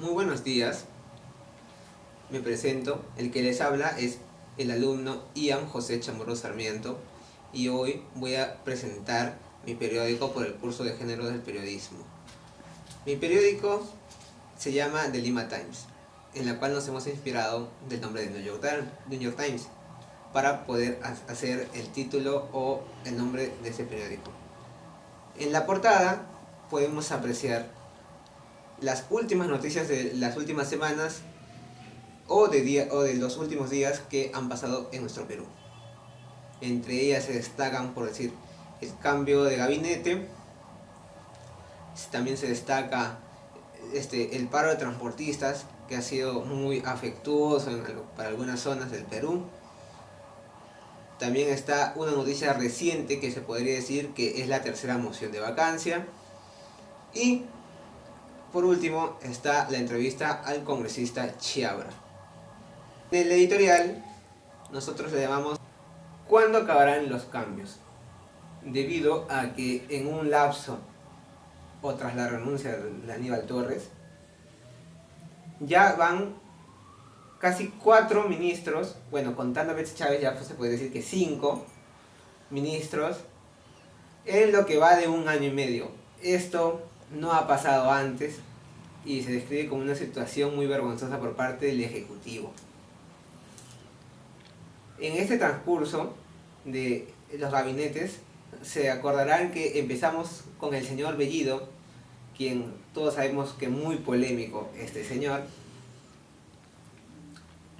Muy buenos días, me presento. El que les habla es el alumno Ian José Chamorro Sarmiento y hoy voy a presentar mi periódico por el curso de Género del Periodismo. Mi periódico se llama The Lima Times, en la cual nos hemos inspirado del nombre de New York Times para poder hacer el título o el nombre de ese periódico. En la portada podemos apreciar las últimas noticias de las últimas semanas o de los últimos días que han pasado en nuestro Perú. Entre ellas se destacan, por decir, el cambio de gabinete. También se destaca el paro de transportistas, que ha sido muy afectuoso para algunas zonas del Perú. También está una noticia reciente que se podría decir que es la tercera moción de vacancia. Y por último está la entrevista al congresista Chiabra. En el editorial nosotros le llamamos ¿cuándo acabarán los cambios? Debido a que en un lapso o tras la renuncia de Aníbal Torres ya van casi 4 ministros, bueno, contando a Betsy Chávez ya se puede decir que 5 ministros en lo que va de un año y medio. Esto no ha pasado antes y se describe como una situación muy vergonzosa por parte del Ejecutivo. En este transcurso de los gabinetes se acordarán que empezamos con el señor Bellido, quien todos sabemos que es muy polémico este señor.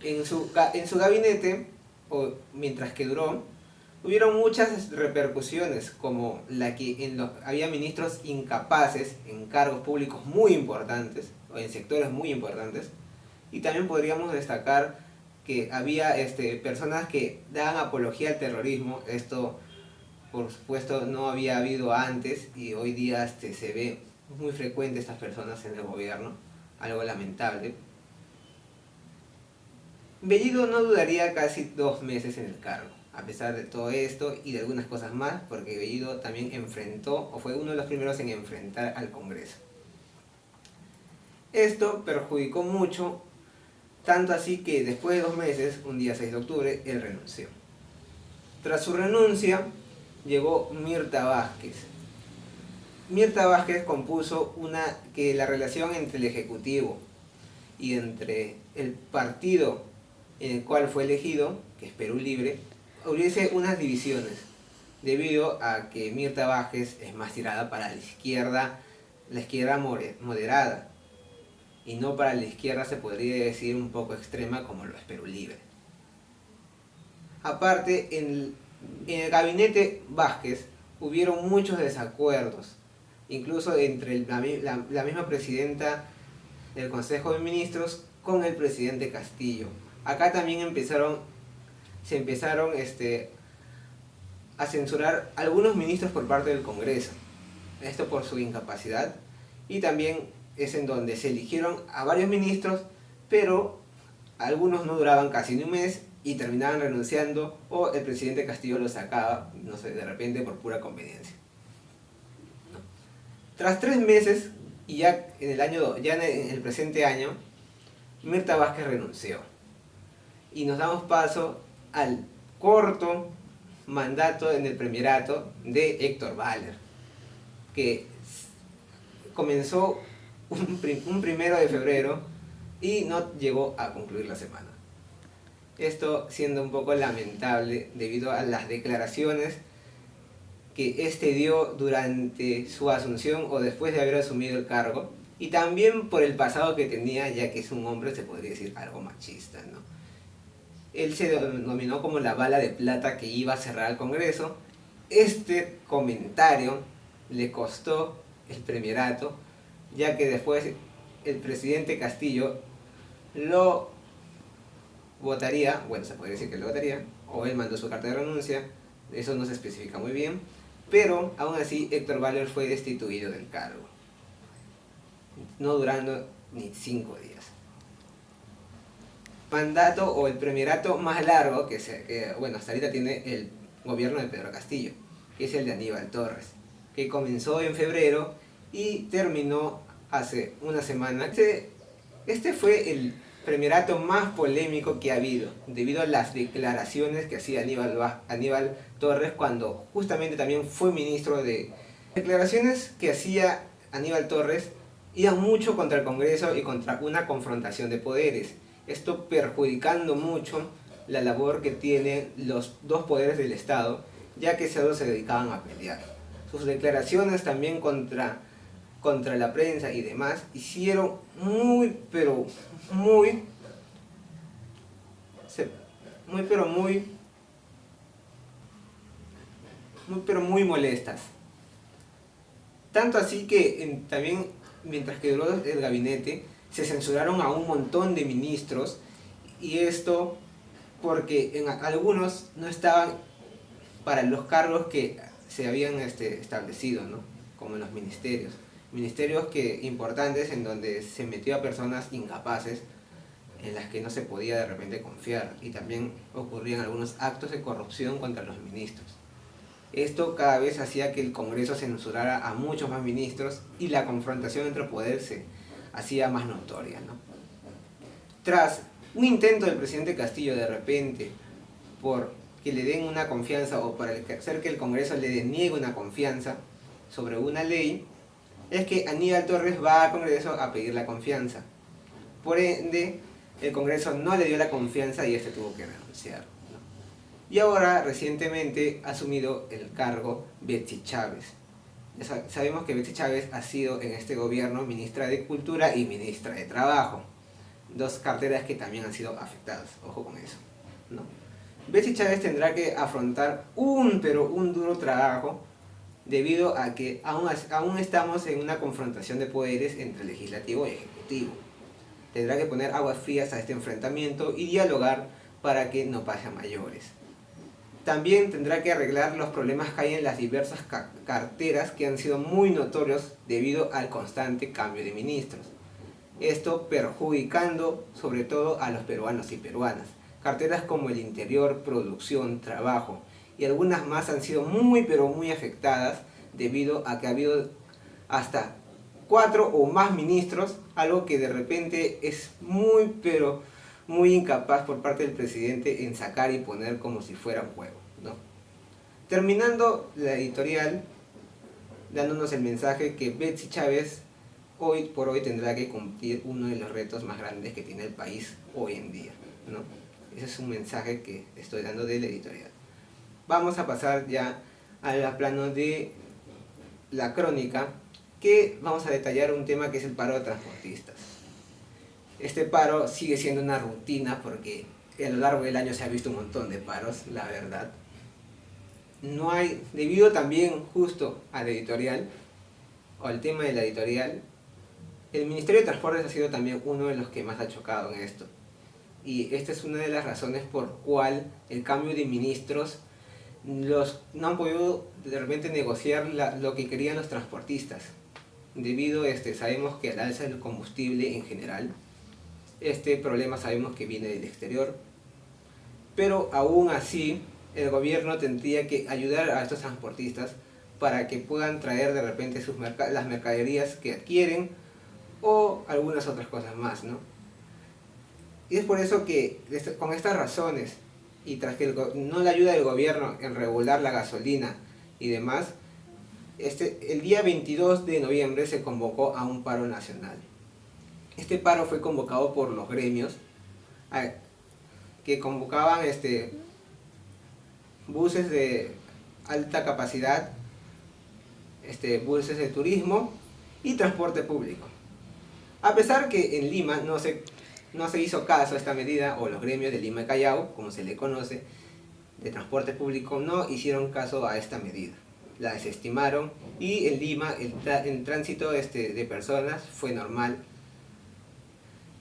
En su gabinete, o mientras que duró, hubieron muchas repercusiones, como la que había ministros incapaces en cargos públicos muy importantes, o en sectores muy importantes, y también podríamos destacar que había personas que daban apología al terrorismo. Esto, por supuesto, no había habido antes, y hoy día se ve muy frecuente estas personas en el gobierno, algo lamentable. Bellido no duraría casi 2 meses en el cargo, a pesar de todo esto y de algunas cosas más, porque Bellido también enfrentó, o fue uno de los primeros en enfrentar al Congreso. Esto perjudicó mucho, tanto así que después de 2 meses, un día 6 de octubre, él renunció. Tras su renuncia, llegó Mirta Vázquez. Mirta Vázquez compuso que la relación entre el Ejecutivo y entre el partido en el cual fue elegido, que es Perú Libre, hubiese unas divisiones, debido a que Mirta Vázquez es más tirada para la izquierda moderada, y no para la izquierda, se podría decir, un poco extrema como lo es Perú Libre. Aparte, en el gabinete Vázquez hubieron muchos desacuerdos, incluso entre la misma presidenta del Consejo de Ministros con el presidente Castillo. Acá también se empezaron a censurar algunos ministros por parte del Congreso, esto por su incapacidad, y también es en donde se eligieron a varios ministros, pero algunos no duraban casi ni un mes y terminaban renunciando, o el presidente Castillo los sacaba, no sé, de repente por pura conveniencia. Tras 3 meses, y ya en el presente año, Mirta Vázquez renunció. Y nos damos paso al corto mandato en el premierato de Héctor Baller, que comenzó un 1 de febrero y no llegó a concluir la semana. Esto siendo un poco lamentable debido a las declaraciones que dio durante su asunción o después de haber asumido el cargo, y también por el pasado que tenía, ya que es un hombre, se podría decir, algo machista, ¿no? Él se denominó como la bala de plata que iba a cerrar el Congreso. Este comentario le costó el premierato, ya que después el presidente Castillo lo votaría, bueno, se podría decir que lo votaría, o él mandó su carta de renuncia, eso no se especifica muy bien, pero aún así Héctor Baller fue destituido del cargo, no durando ni 5 días. Mandato o el premierato más largo que hasta ahorita tiene el gobierno de Pedro Castillo, que es el de Aníbal Torres, que comenzó en febrero y terminó hace una semana. Este fue el premierato más polémico que ha habido, debido a las declaraciones que hacía Aníbal Torres cuando justamente también fue ministro de... Declaraciones que hacía Aníbal Torres iban mucho contra el Congreso y contra una confrontación de poderes, esto perjudicando mucho la labor que tienen los dos poderes del Estado, ya que solo se dedicaban a pelear. Sus declaraciones también contra la prensa y demás hicieron muy, pero muy, muy molestas. Tanto así que también, mientras que duró el gabinete, se censuraron a un montón de ministros, y esto porque algunos no estaban para los cargos que se habían establecido, ¿no? Como en los ministerios. Ministerios importantes en donde se metió a personas incapaces, en las que no se podía de repente confiar, y también ocurrían algunos actos de corrupción contra los ministros. Esto cada vez hacía que el Congreso censurara a muchos más ministros y la confrontación entre poderes se hacía más notoria, ¿no? Tras un intento del presidente Castillo de repente por que le den una confianza, o para hacer que el Congreso le deniegue una confianza sobre una ley, es que Aníbal Torres va al Congreso a pedir la confianza. Por ende, el Congreso no le dio la confianza y tuvo que renunciar, ¿no? Y ahora, recientemente, ha asumido el cargo Betsy Chávez. Ya sabemos que Betsy Chávez ha sido en este gobierno ministra de Cultura y ministra de Trabajo. Dos carteras que también han sido afectadas, ojo con eso, ¿no? Betsy Chávez tendrá que afrontar un duro trabajo, debido a que aún estamos en una confrontación de poderes entre legislativo y ejecutivo. Tendrá que poner aguas frías a este enfrentamiento y dialogar para que no pase a mayores. También tendrá que arreglar los problemas que hay en las diversas carteras, que han sido muy notorios debido al constante cambio de ministros. Esto perjudicando sobre todo a los peruanos y peruanas. Carteras como el Interior, Producción, Trabajo y algunas más han sido muy afectadas, debido a que ha habido hasta 4 o más ministros, algo que de repente es muy incapaz por parte del presidente en sacar y poner como si fuera un juego, ¿no? Terminando la editorial, dándonos el mensaje que Betsy Chávez hoy por hoy tendrá que cumplir uno de los retos más grandes que tiene el país hoy en día, ¿no? Ese es un mensaje que estoy dando de la editorial. Vamos a pasar ya al plano de la crónica, que vamos a detallar un tema que es el paro de transportistas. Este paro sigue siendo una rutina porque a lo largo del año se ha visto un montón de paros, la verdad. Debido también justo a la editorial, o al tema de la editorial, el Ministerio de Transportes ha sido también uno de los que más ha chocado en esto. Y esta es una de las razones por cual el cambio de ministros no han podido de repente negociar lo que querían los transportistas. Debido sabemos que al alza del combustible en general, este problema sabemos que viene del exterior, pero aún así el gobierno tendría que ayudar a estos transportistas para que puedan traer de repente las mercaderías que adquieren, o algunas otras cosas más, ¿no? Y es por eso que, con estas razones, y tras que no la ayuda del gobierno en regular la gasolina y demás, el día 22 de noviembre se convocó a un paro nacional. Este paro fue convocado por los gremios, que convocaban buses de alta capacidad, buses de turismo y transporte público. A pesar que en Lima no se hizo caso a esta medida, o los gremios de Lima y Callao, como se le conoce, de transporte público, no hicieron caso a esta medida. La desestimaron, y en Lima el tránsito de personas fue normal,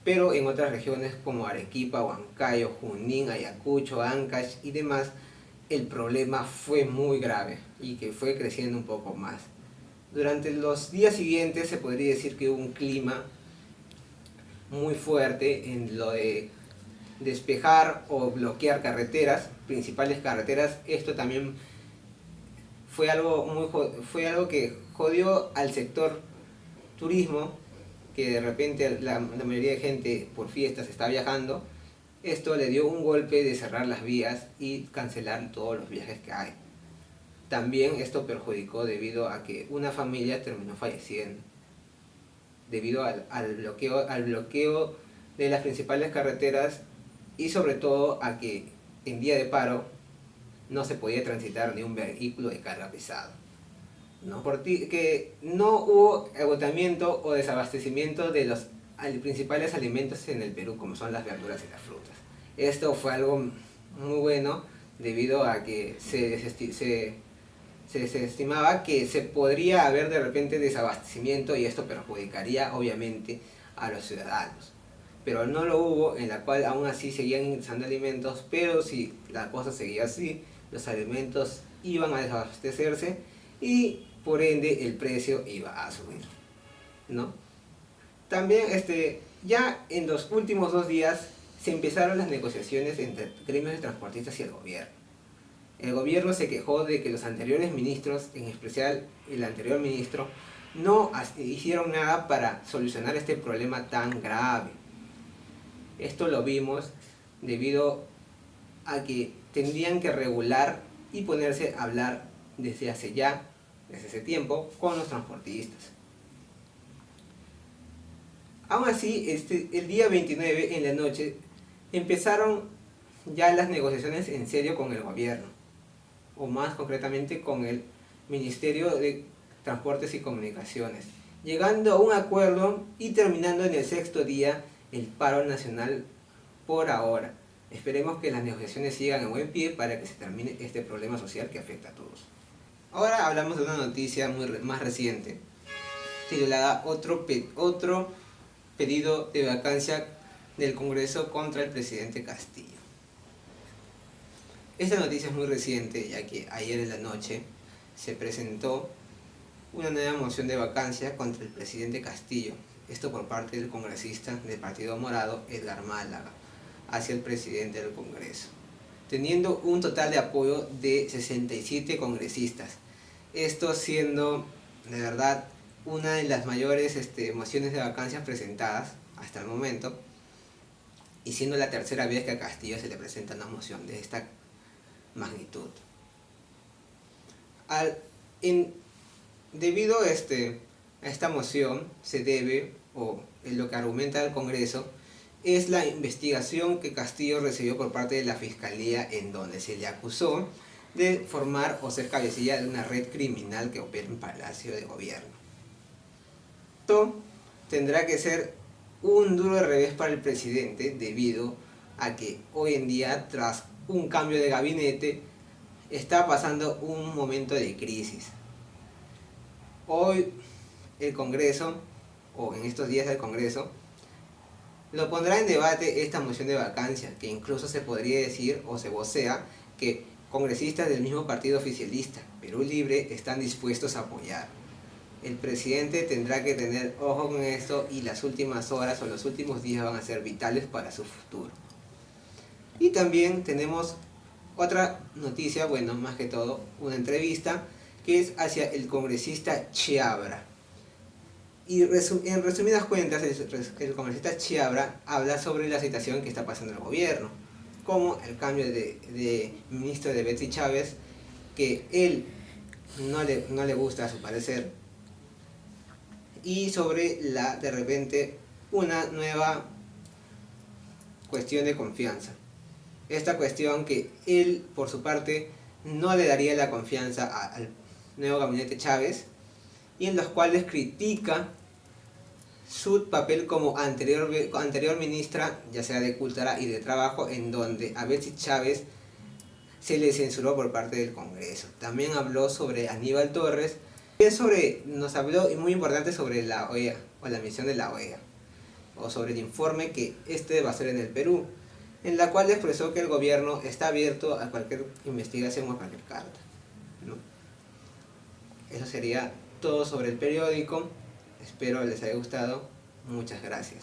pero en otras regiones como Arequipa, Huancayo, Junín, Ayacucho, Ancash y demás, el problema fue muy grave y que fue creciendo un poco más. Durante los días siguientes se podría decir que hubo un clima muy fuerte en lo de despejar o bloquear carreteras, principales carreteras. Esto también fue algo que jodió al sector turismo, que de repente la mayoría de gente por fiestas está viajando, esto le dio un golpe de cerrar las vías y cancelar todos los viajes que hay. También esto perjudicó debido a que una familia terminó falleciendo debido al bloqueo de las principales carreteras y sobre todo a que en día de paro no se podía transitar ni un vehículo de carga pesado, ¿no? Que no hubo agotamiento o desabastecimiento de los principales alimentos en el Perú, como son las verduras y las frutas. Esto fue algo muy bueno debido a que se estimaba que se podría haber de repente desabastecimiento y esto perjudicaría obviamente a los ciudadanos. Pero no lo hubo, en la cual aún así seguían ingresando alimentos, pero si la cosa seguía así, los alimentos iban a desabastecerse y por ende el precio iba a subir, ¿no? También ya en los últimos 2 días se empezaron las negociaciones entre gremios de transportistas y el gobierno. El gobierno se quejó de que los anteriores ministros, en especial el anterior ministro, no hicieron nada para solucionar este problema tan grave. Esto lo vimos debido a que tendrían que regular y ponerse a hablar desde ese tiempo, con los transportistas. Aún así, el día 29 en la noche empezaron ya las negociaciones en serio con el gobierno, o más concretamente con el Ministerio de Transportes y Comunicaciones, llegando a un acuerdo y terminando en el 6º día el paro nacional por ahora. Esperemos que las negociaciones sigan en buen pie para que se termine este problema social que afecta a todos. Ahora hablamos de una noticia más reciente, titulada otro pedido de vacancia del Congreso contra el presidente Castillo. Esta noticia es muy reciente, ya que ayer en la noche se presentó una nueva moción de vacancia contra el presidente Castillo, esto por parte del congresista del Partido Morado, Edgar Málaga, hacia el presidente del Congreso, teniendo un total de apoyo de 67 congresistas, esto siendo de verdad una de las mayores mociones de vacancia presentadas hasta el momento, y siendo la tercera vez que a Castillo se le presenta una moción de esta magnitud. Debido a esta moción se debe, o lo que argumenta el Congreso, es la investigación que Castillo recibió por parte de la Fiscalía, en donde se le acusó de formar o ser cabecilla de una red criminal que opera en Palacio de Gobierno. Esto tendrá que ser un duro revés para el presidente, debido a que hoy en día, tras un cambio de gabinete, está pasando un momento de crisis. Hoy el Congreso, o en estos días el Congreso, lo pondrá en debate esta moción de vacancia, que incluso se podría decir o se vocea que congresistas del mismo partido oficialista, Perú Libre, están dispuestos a apoyar. El presidente tendrá que tener ojo con esto, y las últimas horas o los últimos días van a ser vitales para su futuro. Y también tenemos otra noticia, bueno, más que todo, una entrevista que es hacia el congresista Chiabra. Y en resumidas cuentas, el congresista Chiabra habla sobre la situación que está pasando en el gobierno, como el cambio de ministro de Betsy Chávez, que él no le gusta a su parecer, y sobre de repente una nueva cuestión de confianza. Esta cuestión que él, por su parte, no le daría la confianza al nuevo gabinete Chávez, y en los cuales critica su papel como anterior ministra, ya sea de Cultura y de Trabajo, en donde a Betsy Chávez se le censuró por parte del Congreso. También habló sobre Aníbal Torres, y nos habló, y muy importante, sobre la OEA, o la misión de la OEA, o sobre el informe que va a ser en el Perú, en la cual expresó que el gobierno está abierto a cualquier investigación o a cualquier carta, ¿no? Eso sería todo sobre el periódico. Espero les haya gustado. Muchas gracias.